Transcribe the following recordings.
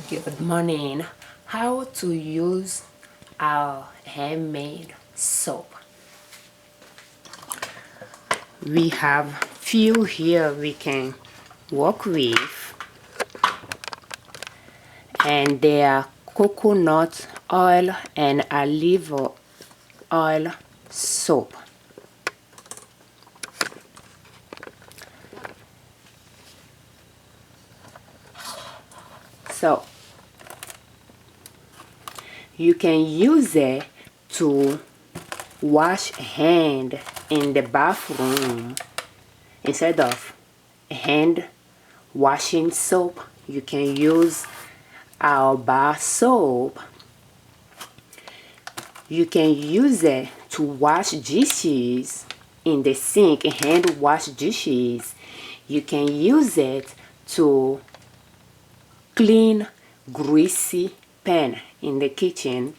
Good morning. How to use our handmade soap. We have few here we can work with, and they are coconut oil and olive oil soap. So you can use it to wash hand in the bathroom. Instead of hand washing soap, you can use our bar soap. You can use it to wash dishes in the sink, hand wash dishes. You can use it to clean greasy pan in the kitchen.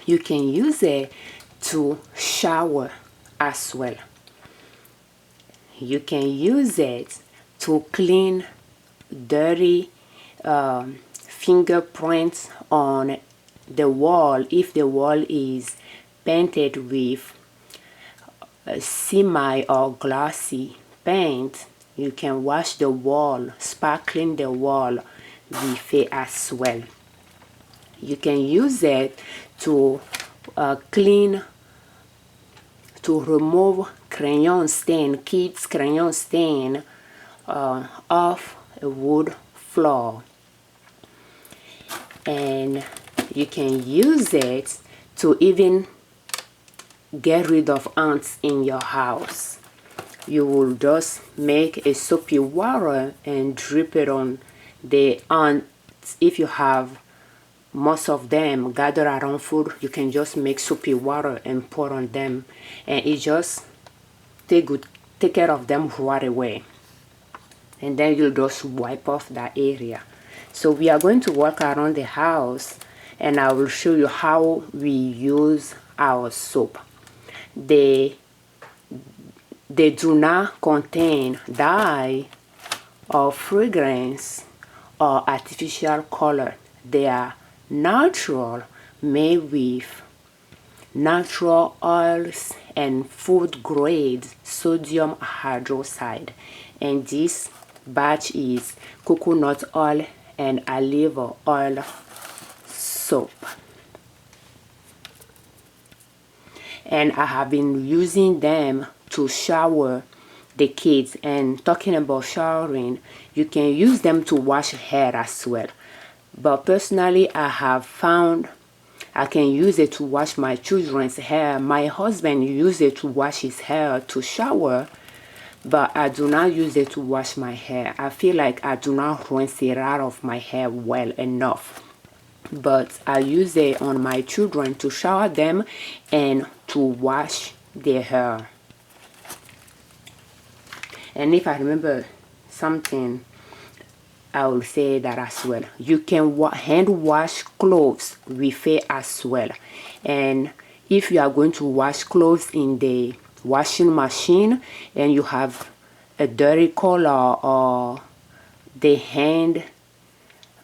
You can use it to shower as well. You can use it to clean dirty fingerprints on the wall. If the wall is painted with semi or glossy paint, you can wash the wall, sparkling the wall with it as well. You can use it to remove crayon stain, kids crayon stain off a wood floor. And you can use it to even get rid of ants in your house. You will just make a soapy water and drip it on the ants. If you have most of them gathered around food, you can just make soapy water and pour on them, and it just take care of them right away. And then you'll just wipe off that area. So we are going to walk around the house and I will show you how we use our soap. They do not contain dye or fragrance or artificial color. They are natural, made with natural oils and food grade sodium hydroxide. And this batch is coconut oil and olive oil soap. And I have been using them to shower the kids. And talking about showering, you can use them to wash hair as well. But personally, I have found I can use it to wash my children's hair. My husband uses it to wash his hair to shower, but I do not use it to wash my hair. I feel like I do not rinse it out of my hair well enough. But I use it on my children to shower them and to wash their hair. And if I remember something, I will say that as well. You can hand wash clothes with it as well. And if you are going to wash clothes in the washing machine and you have a dirty color or the hand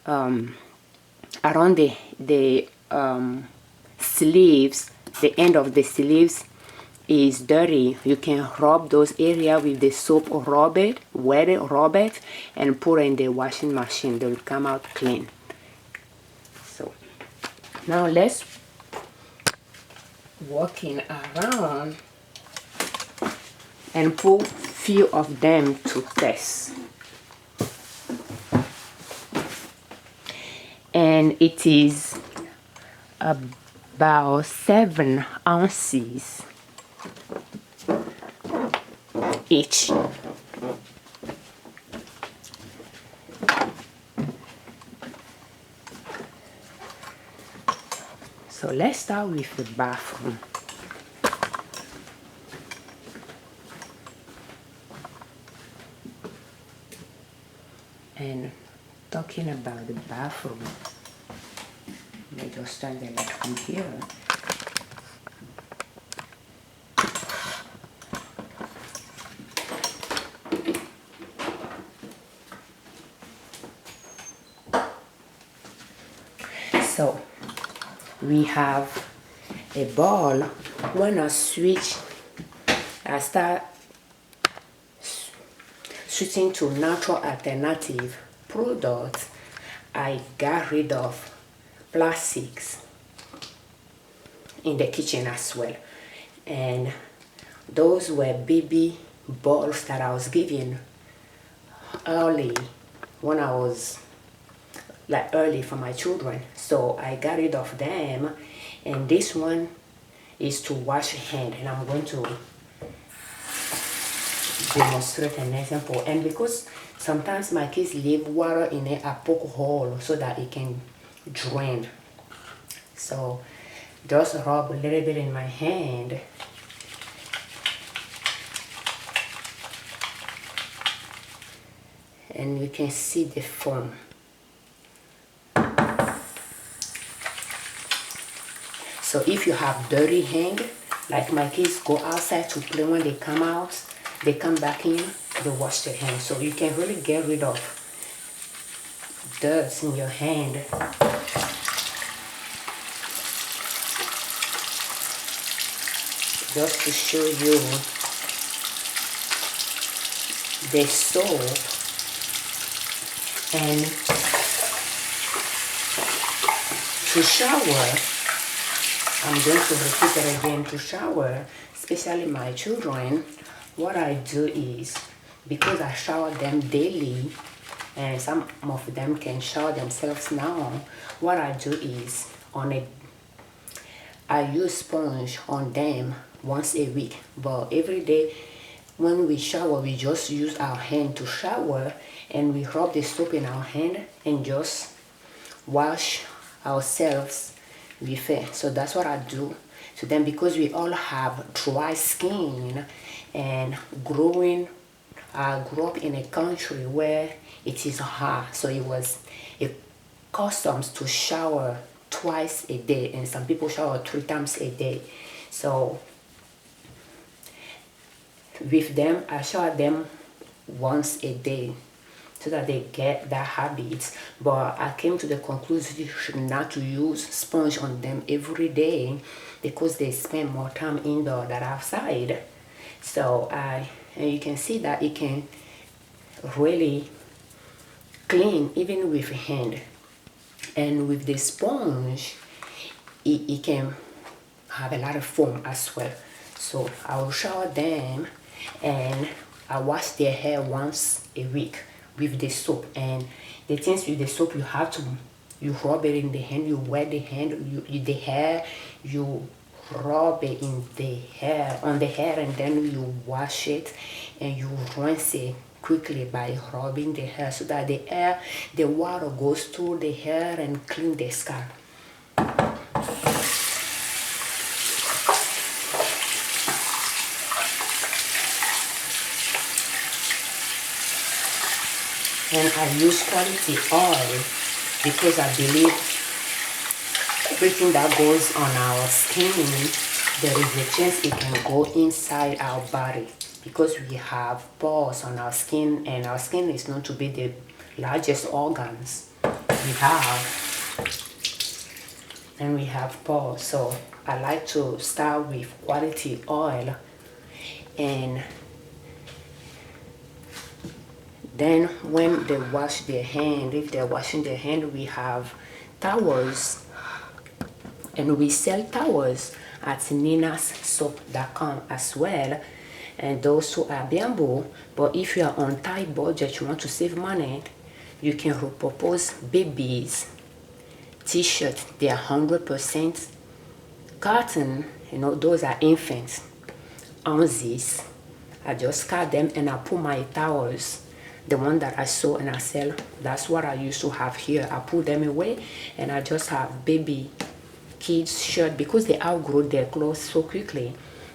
around the sleeves, the end of the sleeves is dirty, you can rub those areas with the soap, rub it, and put it in the washing machine. They will come out clean. So now let's walking around and put few of them to test. And it is about 7 ounces each. So let's start with the bathroom. And talking about the bathroom, let me just turn the light from here. So we have a bowl. When I start switching to natural alternative products, I got rid of plastics in the kitchen as well. And those were baby bowls that I was given early when I was like early for my children. So I got rid of them, and this one is to wash hand, and I'm going to demonstrate an example. And because sometimes my kids leave water in it, I poke a hole so that it can drain. So just rub a little bit in my hand, and you can see the foam. So if you have dirty hand, like my kids go outside to play, when they come out, they come back in, they wash their hands. So you can really get rid of dirt in your hand. Just to show you the soap, and to shower, I'm going to repeat it again. To shower, especially my children, what I do is, because I shower them daily, and some of them can shower themselves now, what I do is, I use sponge on them once a week. But every day when we shower, we just use our hand to shower, and we rub the soap in our hand and just wash ourselves with it. So that's what I do to them, because we all have dry skin, and I grew up in a country where it is hot, so it was a custom to shower twice a day, and some people shower 3 times a day. So with them, I shower them once a day so that they get that habit. But I came to the conclusion not to use sponge on them every day, because they spend more time indoor than outside. So and you can see that it can really clean even with hand. And with the sponge, it can have a lot of foam as well. So I will shower them, and I wash their hair once a week with the soap. And the things with the soap, you rub it in the hand, you wet the hand, the hair, you rub it in on the hair, and then you wash it, and you rinse it quickly by rubbing the hair, so that the water goes through the hair and clean the scalp. And I use quality oil because I believe everything that goes on our skin, there is a chance it can go inside our body, because we have pores on our skin, and our skin is known to be the largest organs we have, and we have pores. So I like to start with quality oil, and then when they wash their hand, if they're washing their hand, we have towels, and we sell towels at ninassoap.com as well, and those who are bamboo. But if you are on tight budget, you want to save money, you can repurpose babies t-shirts. They are 100% cotton, those are infants unzies. I just cut them, and I put my towels, the one that I sew and I sell, that's what I used to have here. I put them away, and I just have baby kids shirt, because they outgrow their clothes so quickly.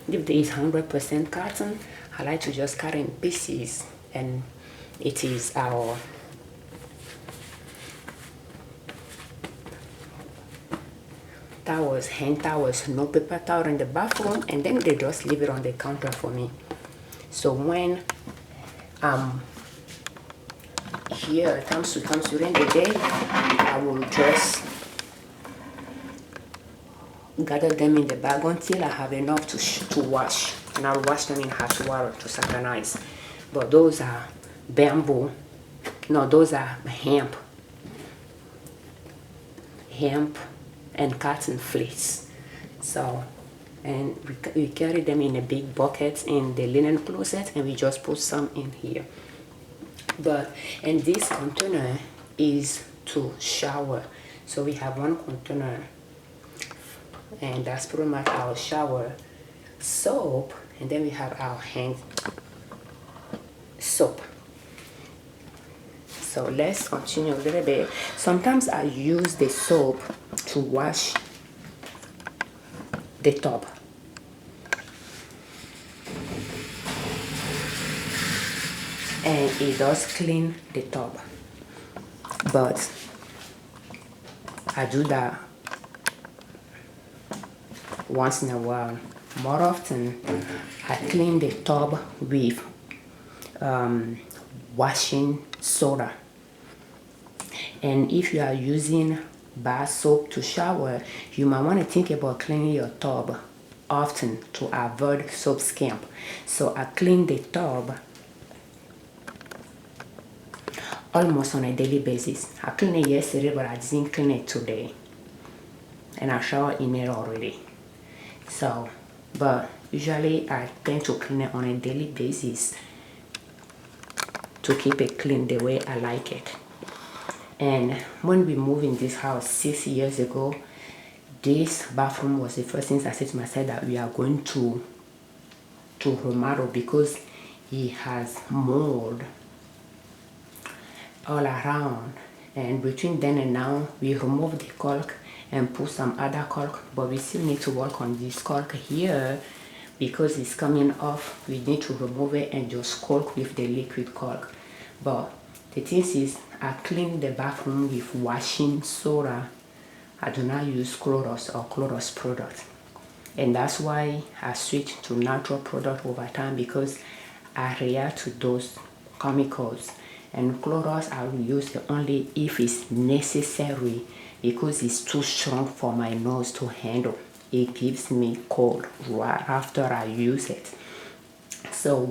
If there is 100% cotton, I like to just cut in pieces, and it is our towels, hand towels, no paper towel in the bathroom, and then they just leave it on the counter for me. So when here it comes during the day, I will just gather them in the bag until I have enough to wash, and I'll wash them in hot water to sanitize. But those are bamboo, no, those are hemp and cotton fleece. So, and we carry them in a big bucket in the linen closet, and we just put some in here. And this container is to shower. So we have one container, and that's pretty much our shower soap, and then we have our hand soap. So let's continue a little bit. Sometimes I use the soap to wash the tub. And it does clean the tub. But I do that once in a while. More often, I clean the tub with washing soda. And if you are using bar soap to shower, you might want to think about cleaning your tub often to avoid soap scamp. So I clean the tub almost on a daily basis. I cleaned it yesterday, but I didn't clean it today. And I showered in it already. So, but usually I tend to clean it on a daily basis to keep it clean the way I like it. And when we moved in this house 6 years ago, this bathroom was the first thing I said to myself that we are going to remodel, because it has mold all around. And between then and now, we removed the caulk and put some other caulk, but we still need to work on this caulk here because it's coming off. We need to remove it and just caulk with the liquid caulk. But the thing is, I clean the bathroom with washing soda. I do not use Clorox or Clorox product, and that's why I switched to natural product over time, because I react to those chemicals. And Clorox I will use it only if it's necessary, because it's too strong for my nose to handle. It gives me cold right after I use it. So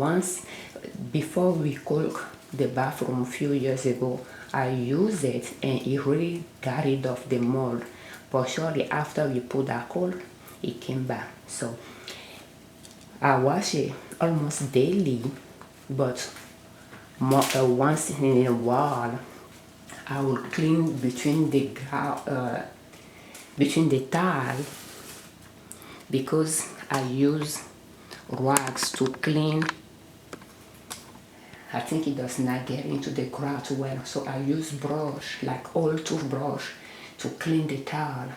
before we caulk the bathroom a few years ago, I used it and it really got rid of the mold. But shortly after we put that caulk, it came back. So I wash it almost daily, but once in a while I will clean between the tile, because I use rags to clean. I think it does not get into the grout well, so I use brush, like old toothbrush, to clean the tile,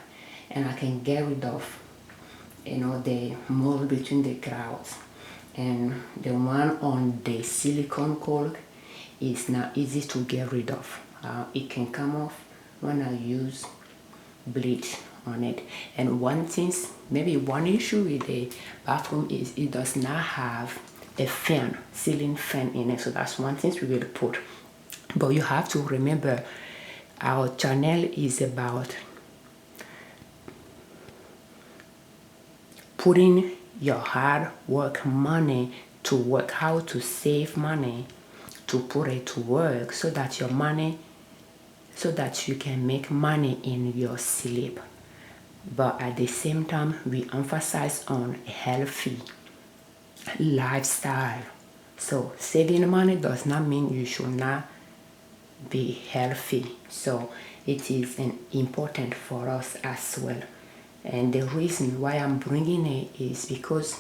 and I can get rid of, the mold between the grouts. And the one on the silicone caulk is not easy to get rid of. It can come off when I use bleach on it. And one issue with the bathroom is it does not have a fan, ceiling fan in it. So that's one thing we will put. But you have to remember, our channel is about putting your hard work money to work, how to save money, to put it to work, so that you can make money in your sleep. But at the same time, we emphasize on a healthy lifestyle. So saving money does not mean you should not be healthy. So it is important for us as well. And the reason why I'm bringing it is because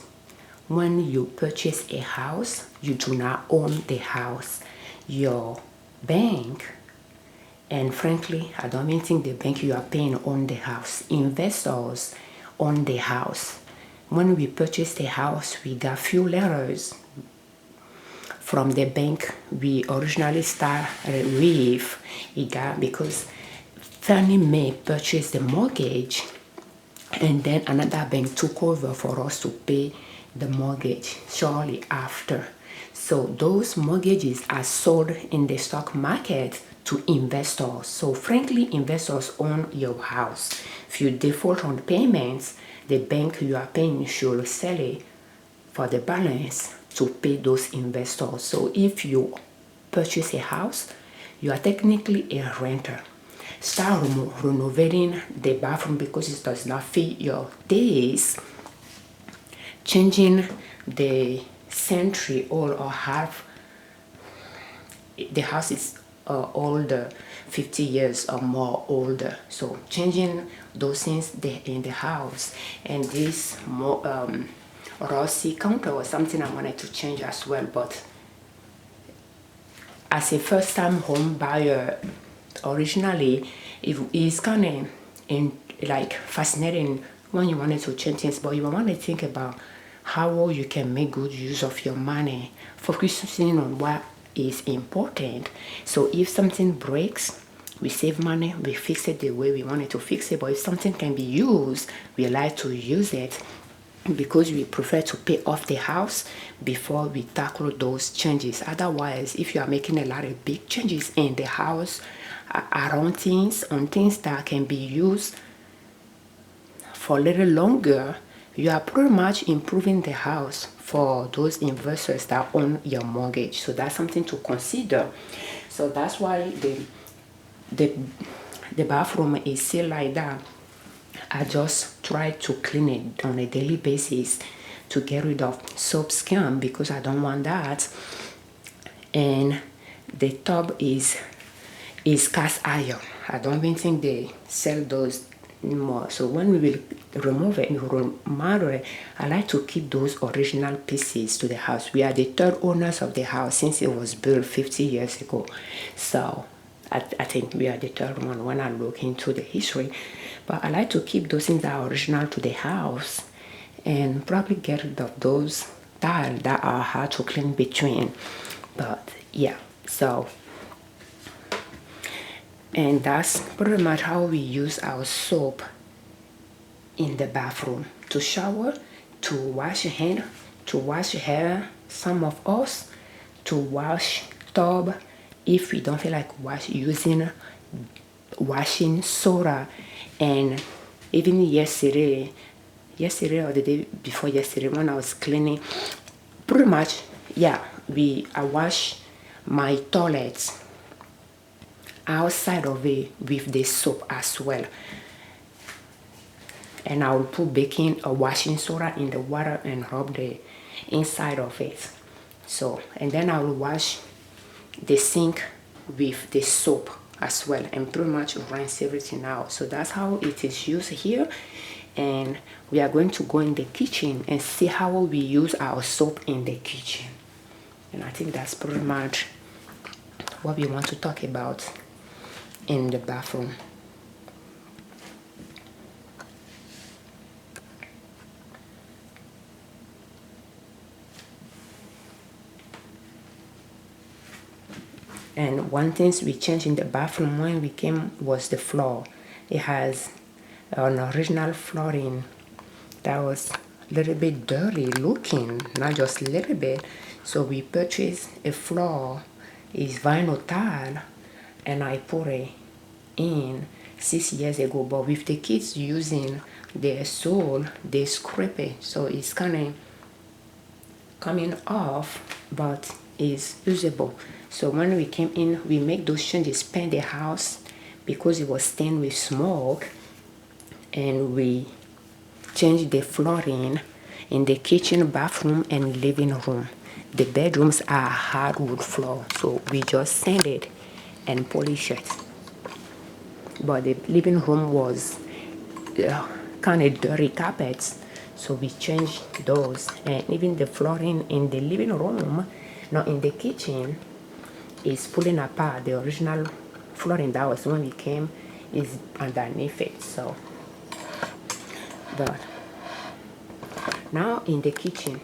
when you purchase a house, you do not own the house. Your bank, and frankly, I don't even think the bank you are paying own the house. Investors own the house. When we purchased the house, we got few letters from the bank we originally started with. Because Fannie Mae purchased the mortgage, and then another bank took over for us to pay the mortgage shortly after. So those mortgages are sold in the stock market to investors. So frankly, investors own your house. If you default on payments, the bank you are paying should sell it for the balance to pay those investors. So if you purchase a house, you are technically a renter. Start renovating the bathroom because it does not fit your taste. Changing the century or half. The house is older, 50 years or more older. So changing those things in the house. And this more L.L.C counter was something I wanted to change as well. But as a first-time home buyer, originally it is kind of like fascinating when you wanted to change things, but you want to think about how you can make good use of your money, focusing on what is important. So if something breaks, we save money, we fix it the way we wanted to fix it. But if something can be used, we like to use it because we prefer to pay off the house before we tackle those changes. Otherwise, if you are making a lot of big changes in the house, around things, on things that can be used for a little longer, you are pretty much improving the house for those investors that own your mortgage. So that's something to consider. So that's why the bathroom is still like that. I just try to clean it on a daily basis to get rid of soap scum because I don't want that. And the tub is cast iron. I don't even think they sell those anymore. So when we will remove it and remodel it, I like to keep those original pieces to the house. We are the third owners of the house since it was built 50 years ago. So I think we are the third one when I look into the history. But I like to keep those things that are original to the house and probably get rid of those tiles that are hard to clean between. But yeah, so and that's pretty much how we use our soap in the bathroom: to shower, to wash your hand, to wash your hair, some of us, to wash tub if we don't feel like using washing soda. And even yesterday or the day before yesterday when I was cleaning, pretty much, yeah, I wash my toilets outside of it with the soap as well. And I will put baking or washing soda in the water and rub the inside of it. So, and then I will wash the sink with the soap as well and pretty much rinse everything out. So that's how it is used here. And we are going to go in the kitchen and see how we use our soap in the kitchen. And I think that's pretty much what we want to talk about in the bathroom. And one thing we changed in the bathroom when we came was the floor. It has an original flooring that was a little bit dirty looking, not just a little bit. So we purchased a floor, it's vinyl tile, and I put it in 6 years ago. But with the kids using their sole, they scrape it, so it's kind of coming off, but it's usable. So when we came in, we make those changes, paint the house because it was stained with smoke, and we changed the flooring in the kitchen, bathroom, and living room. The bedrooms are hardwood floor, so we just sand it and polish it. But the living room was kind of dirty carpets, so we changed those. And even the flooring in the living room, not in the kitchen, is pulling apart. The original flooring that was when we came is underneath it. So but now in the kitchen,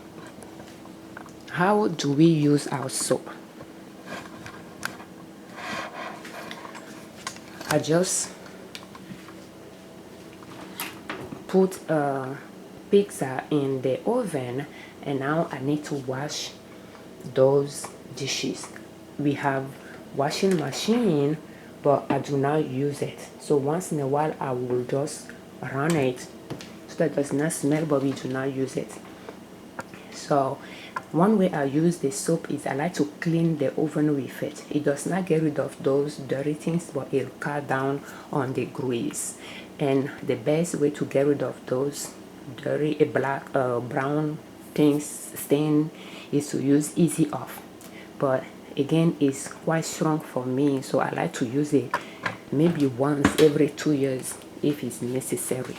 how do we use our soap? I just put a pizza in the oven, and now I need to wash those dishes. We have washing machine, but I do not use it. So once in a while I will just run it so that it does not smell, but we do not use it. So one way I use the soap is I like to clean the oven with it. It does not get rid of those dirty things, but it'll cut down on the grease. And the best way to get rid of those dirty black brown things stain is to use Easy Off. But again, it's quite strong for me, so I like to use it maybe once every 2 years if it's necessary.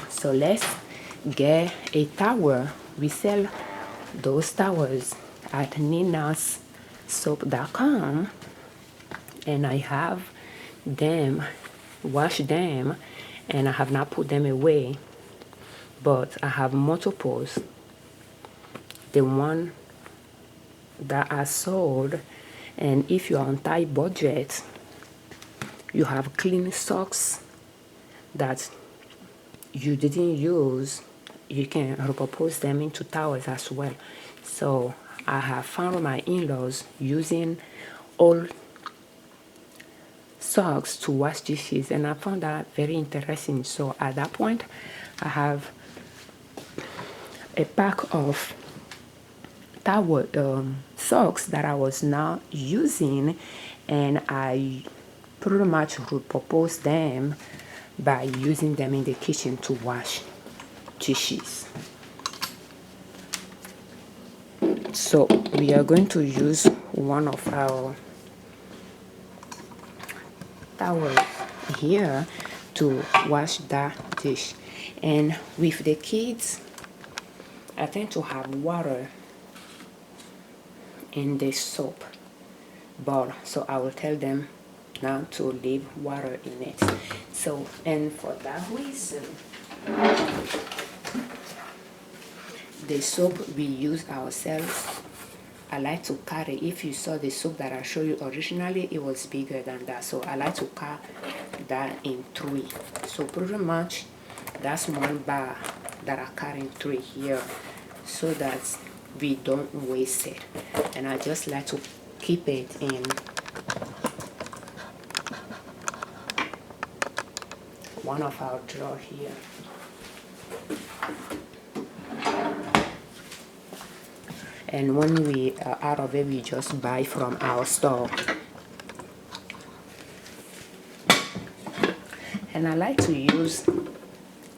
So let's get a towel. We sell those towels at ninassoap.com, and I have them, washed them, and I have not put them away, but I have multiples. The one that I sold, and if you're on tight budget, you have clean socks that you didn't use, you can repurpose them into towels as well. So I have found my in-laws using old socks to wash dishes, and I found that very interesting. So at that point I have a pack of towel socks that I was not using, and I pretty much repurpose them by using them in the kitchen to wash dishes. So we are going to use one of our towels here to wash that dish. And with the kids, I tend to have water in the soap bowl, so I will tell them not to leave water in it. So, and for that reason, the soap we use ourselves, I like to cut it. If you saw the soap that I showed you originally, it was bigger than that, so I like to cut that in 3. So pretty much that's one bar that I cut in 3 here, so that we don't waste it. And I just like to keep it in one of our drawers here. And when we are out of it, we just buy from our store. And I like to use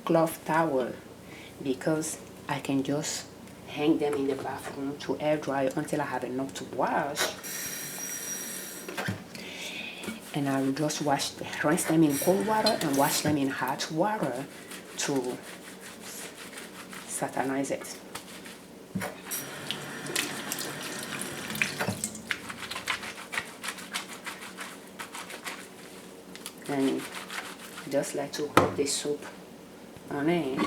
cloth towel because I can just hang them in the bathroom to air dry until I have enough to wash. And I will just rinse them in cold water and wash them in hot water to satanize it. And just like to put the soap on it.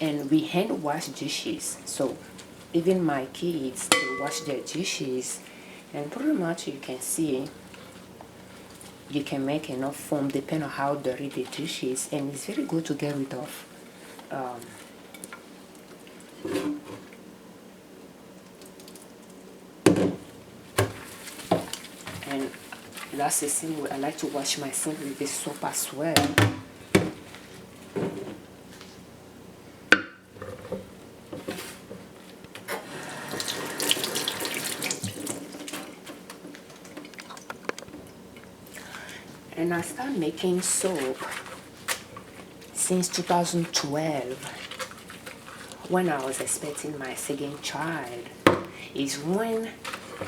And we hand wash dishes, so even my kids, they wash their dishes, and pretty much you can see you can make enough foam depending on how dirty the dish is, and it's very good to get rid of and that's the same way I like to wash my sink with this soap as well. And I started making soap since 2012, when I was expecting my second child. Is when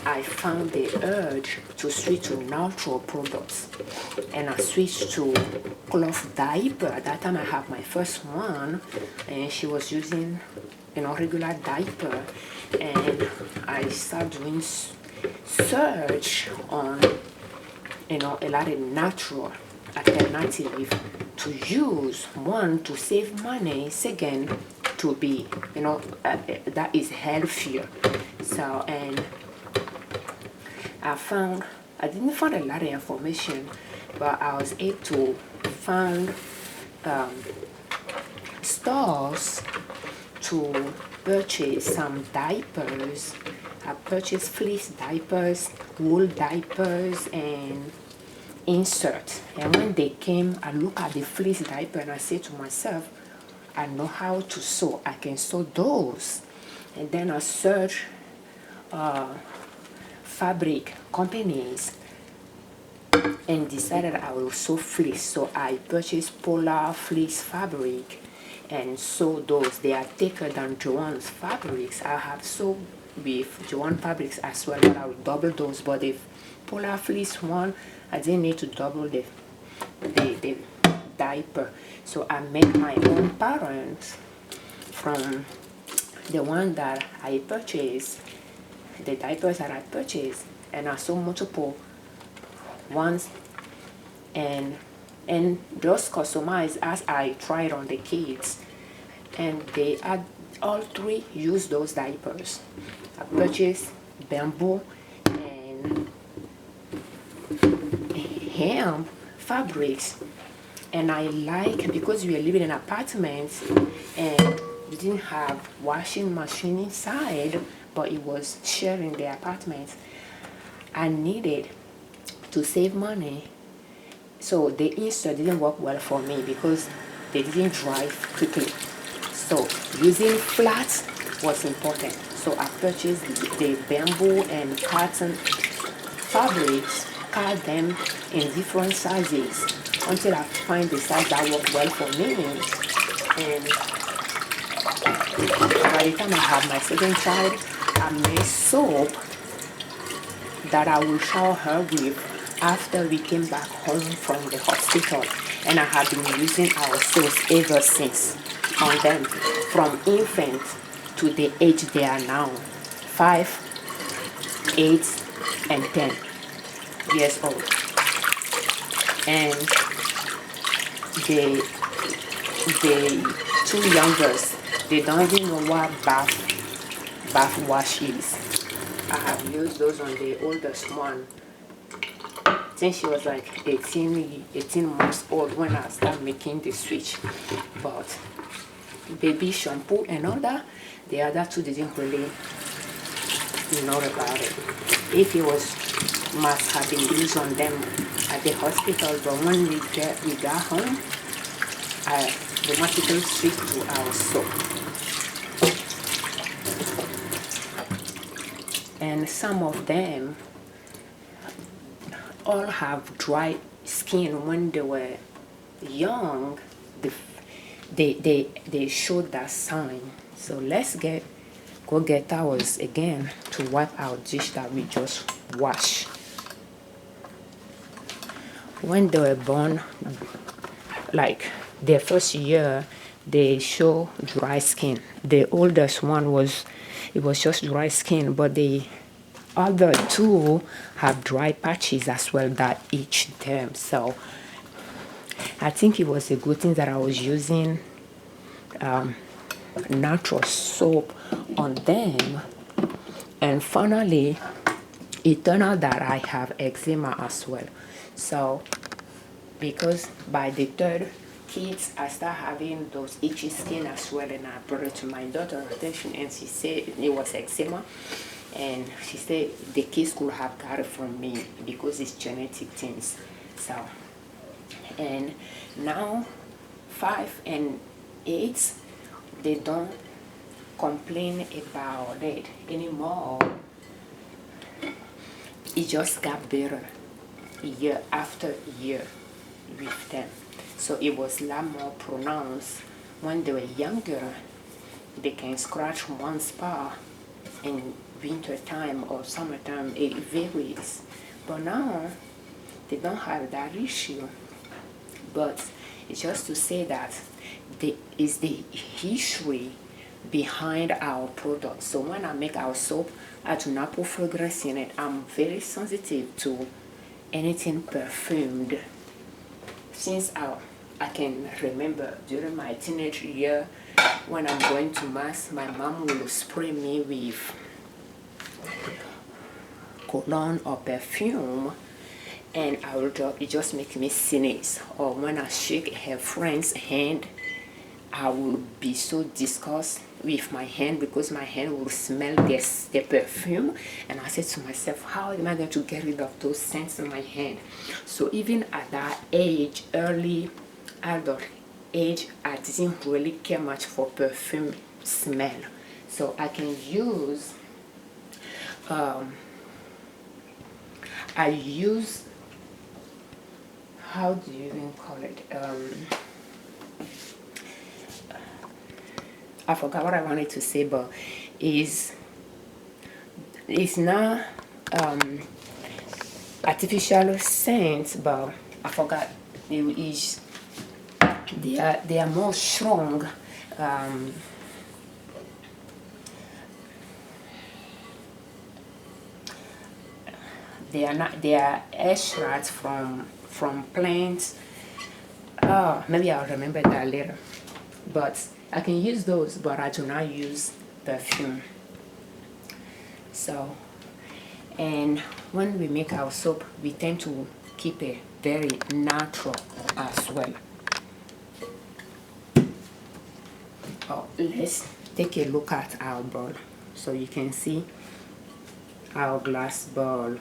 I found the urge to switch to natural products, and I switched to cloth diaper. At that time I had my first one, and she was using regular diaper, and I started doing search on a lot of natural alternative to use. One, to save money. Second, to be that is healthier. So, and I didn't find a lot of information, but I was able to find stores to purchased some diapers. I purchased fleece diapers, wool diapers, and inserts. And when they came, I looked at the fleece diaper and I said to myself, I know how to sew. I can sew those. And then I searched fabric companies and decided I will sew fleece. So I purchased Polar fleece fabric and sew those. They are thicker than Joann's fabrics. I have sewed with Joann fabrics as well, but I will double those. But the Polar fleece one, I didn't need to double the diaper. So I make my own patterns from the one that I purchased, the diapers that I purchased, and I sew multiple ones and just customize as I tried on the kids. And they had all three use those diapers. I purchased bamboo and hemp fabrics, and I like, because we are living in apartments and we didn't have washing machine inside, but it was sharing the apartment. I needed to save money, so the insert didn't work well for me because they didn't dry quickly. So using flats was important. So I purchased the bamboo and cotton fabrics, cut them in different sizes until I find the size that worked well for me. And by the time I have my second child, I made soap that I will shower her with after we came back home from the hospital. And I have been using our soaps ever since on them, from infant to the age they are now, 5, 8, and 10 years old. And the two youngest, they don't even know what bath wash is. I have used those on the oldest one since she was like 18 months old when I started making the switch. But baby shampoo and all that, the other two didn't really know about it. If it was, must have been used on them at the hospital, but when we got home, I automatically switched to our soap. And some of them all have dry skin when they were young. They showed that sign. So let's go get ours again to wipe our dish that we just washed. When they were born, like their first year, they show dry skin. The oldest one was just dry skin, but the other two have dry patches as well that itch them. So I think it was a good thing that I was using natural soap on them. And finally, it turned out that I have eczema as well. So because by the third kids, I start having those itchy skin as well, and I brought it to my daughter's attention, and she said it was eczema. And she said the kids could have got it from me because it's genetic things. So, and now 5 and 8, they don't complain about it anymore. It just got better year after year with them. So it was a lot more pronounced when they were younger. They can scratch one spot in winter time or summertime, it varies. But now they don't have that issue. But it's just to say that is the history behind our product. So when I make our soap, I do not put fragrance in it. I'm very sensitive to anything perfumed. Since I can remember during my teenage year, when I'm going to mass, my mom will spray me with cologne or perfume, and it just makes me sneeze. Or when I shake her friend's hand, I will be so disgusted with my hand because my hand will smell the perfume. And I said to myself, how am I going to get rid of those scents in my hand? So even at that age, early adult age, I didn't really care much for perfume smell. So I can use I use, how do you even call it, I forgot what I wanted to say, but it's not artificial scents, but I forgot. It is, they are more strong. They are not, they are extracts from plants. Oh, maybe I'll remember that later. But I can use those, but I do not use perfume. So, and when we make our soap, we tend to keep it very natural as well. Oh, let's take a look at our bowl. So you can see our glass bowl.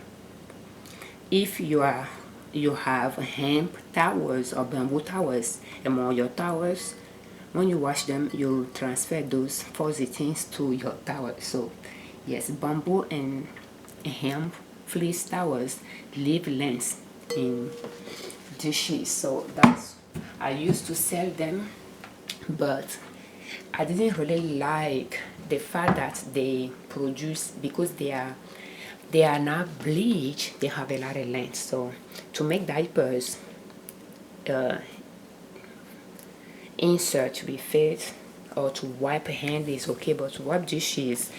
If you have hemp towels or bamboo towels, among your towels, when you wash them, you'll transfer those fuzzy things to your towel. So yes, bamboo and hemp fleece towels leave lengths in dishes. So that's, I used to sell them, but I didn't really like the fact that they produce, because they are not bleached, they have a lot of length. So to make diapers, insert with it, or to wipe hand is okay, but to wipe dishes,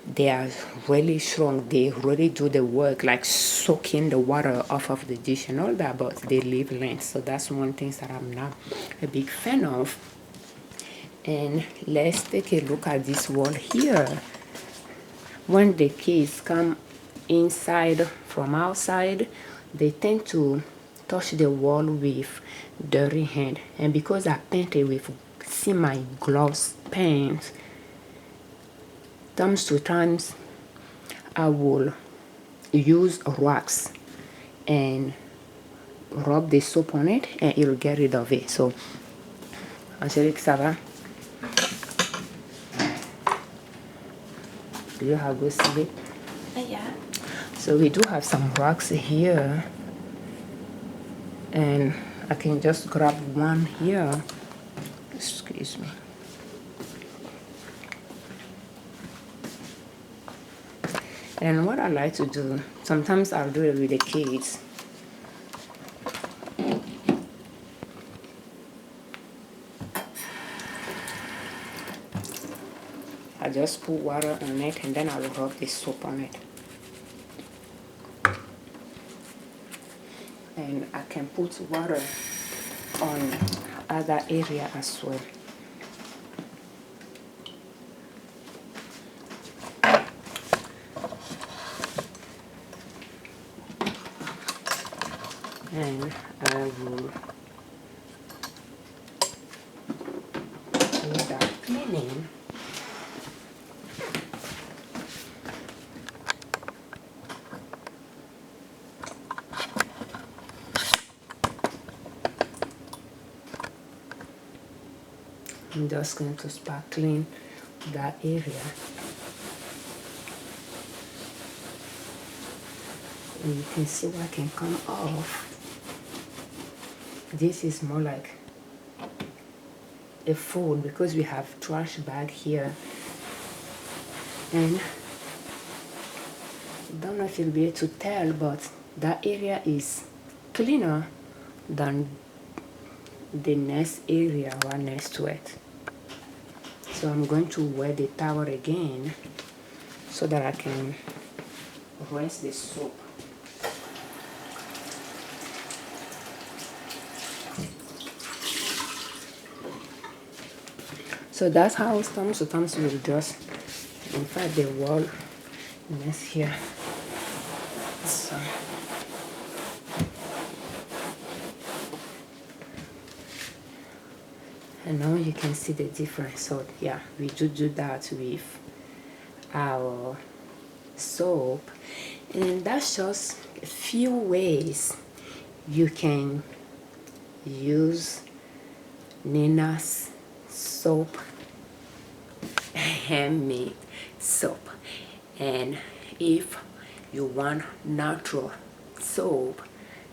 they are really strong. They really do the work, like soaking the water off of the dish and all that, but they leave length. So that's one thing that I'm not a big fan of. And let's take a look at this wall here. When the kids come inside from outside, they tend to touch the wall with dirty hand. And because I painted with semi-gloss paint, times to times I will use wax and rub the soap on it, and it'll get rid of it. So Angelique, ça va? Do you have good sleep? Yeah. So we do have some rocks here, and I can just grab one here. Excuse me. And what I like to do, sometimes I'll do it with the kids. I just put water on it, and then I'll rub the soap on it. And I can put water on other area as well. And I will do that cleaning. I'm just going to start clean that area. And you can see what can come off. This is more like a fold, because we have trash bag here. And I don't know if you'll be able to tell, but that area is cleaner than the next area right next to it. So I'm going to wet the towel again so that I can rinse the soap. So that's how sometimes we'll just, in fact, the wall mess here. So And now you can see the difference. So yeah, we do that with our soap. And that's just a few ways you can use Nina's soap, handmade soap. And if you want natural soap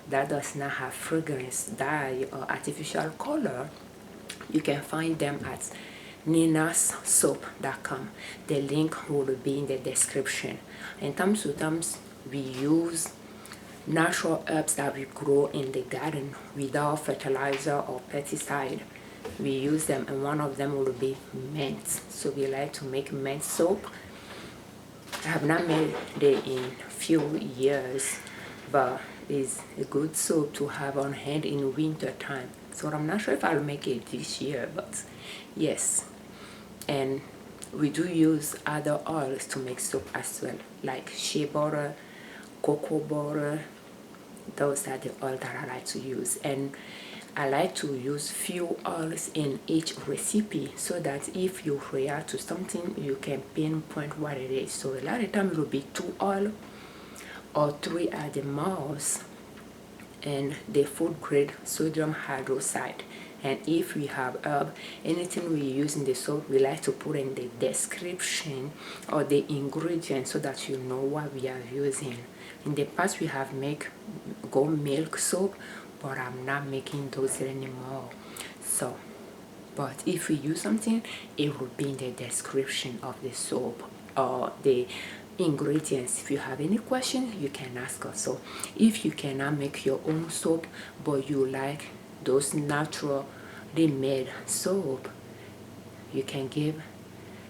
that does not have fragrance, dye, or artificial color, you can find them at ninassoap.com. The link will be in the description. And times to times we use natural herbs that we grow in the garden without fertilizer or pesticide. We use them, and one of them will be mint. So we like to make mint soap. I have not made it in few years, but it's a good soap to have on hand in winter time. So I'm not sure if I'll make it this year, but yes. And we do use other oils to make soap as well, like shea butter, cocoa butter. Those are the oils that I like to use. And I like to use few oils in each recipe so that if you react to something, you can pinpoint what it is. So a lot of time it will be 2 oil or 3 at the most, and the food grade sodium hydroxide. And if we have herb, anything we use in the soap, we like to put in the description or the ingredients so that you know what we are using. In the past we have make goat milk soap, but I'm not making those anymore. So but if we use something, it will be in the description of the soap or the ingredients. If you have any questions, you can ask us. So if you cannot make your own soap, but you like those naturally made soap, you can give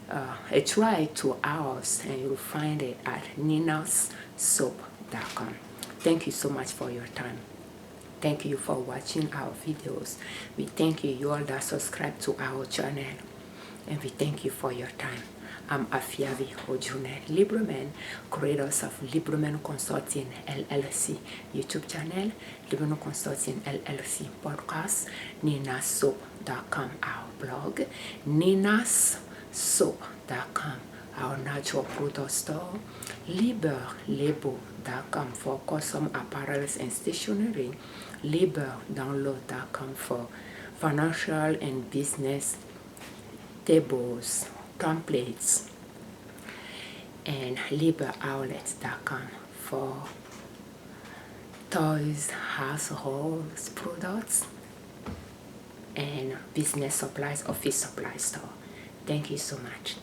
a try to ours, and you'll find it at ninassoap.com. Thank you so much for your time. Thank you for watching our videos. We thank you all that subscribe to our channel, and we thank you for your time. I'm Afiavi Ojune Liberman, creators of Liberman Consulting LLC YouTube channel, Liberman Consulting LLC podcast, ninassoap.com our blog, ninassoap.com our natural product store, liberlabel.com for custom apparels and stationery, liberdownload.com for financial and business tables, templates, and liberoutlet.com for toys, household products, and business supplies, office supply store. Thank you so much.